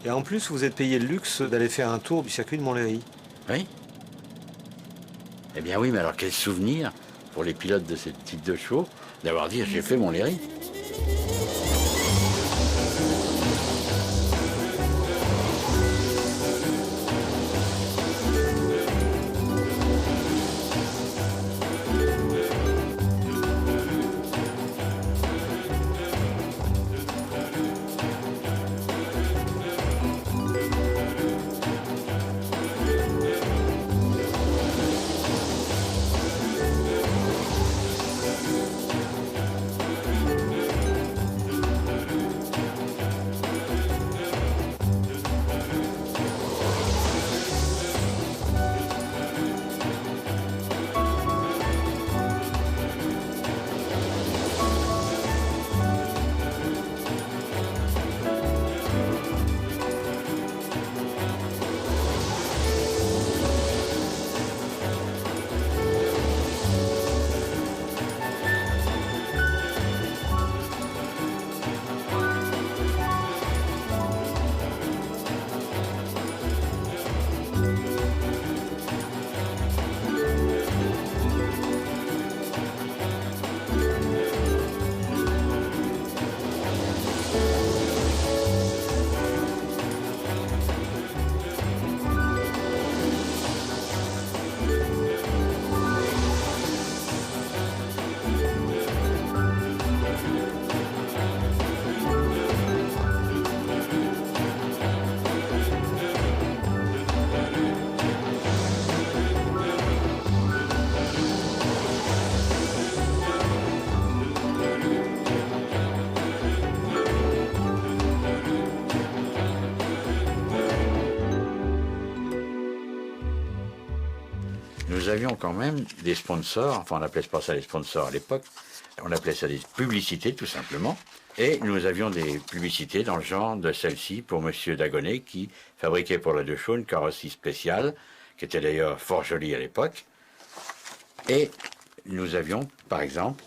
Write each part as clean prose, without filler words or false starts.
Et en plus, vous êtes payé le luxe d'aller faire un tour du circuit de Montlhéry. Oui. Eh bien oui, mais alors quel souvenir pour les pilotes de ce type de chevaux d'avoir dit j'ai fait Montlhéry. Nous avions quand même des sponsors, enfin on n'appelait pas ça des sponsors à l'époque, on appelait ça des publicités tout simplement. Et nous avions des publicités dans le genre de celle-ci pour Monsieur Dagonet qui fabriquait pour la Deux Chevaux une carrosserie spéciale, qui était d'ailleurs fort jolie à l'époque. Et nous avions par exemple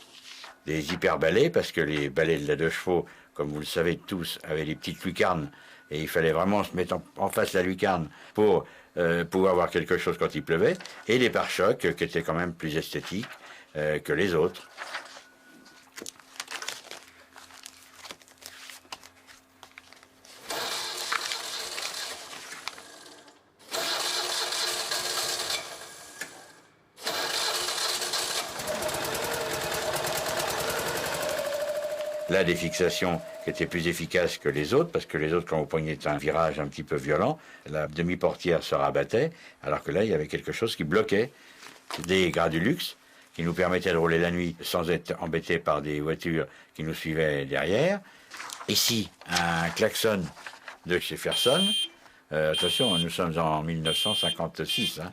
des hyper-balais, parce que les balais de la Deux Chevaux, comme vous le savez tous, avaient des petites lucarnes, et il fallait vraiment se mettre en face de la lucarne pour pouvoir voir quelque chose quand il pleuvait, et les pare-chocs qui étaient quand même plus esthétiques que les autres. Là, des fixations qui étaient plus efficaces que les autres, parce que les autres, quand vous preniez un virage un petit peu violent, la demi-portière se rabattait, alors que là, il y avait quelque chose qui bloquait. Des Gradulux, qui nous permettaient de rouler la nuit sans être embêtés par des voitures qui nous suivaient derrière. Ici, un klaxon de chez Ferson. Attention, nous sommes en 1956, hein.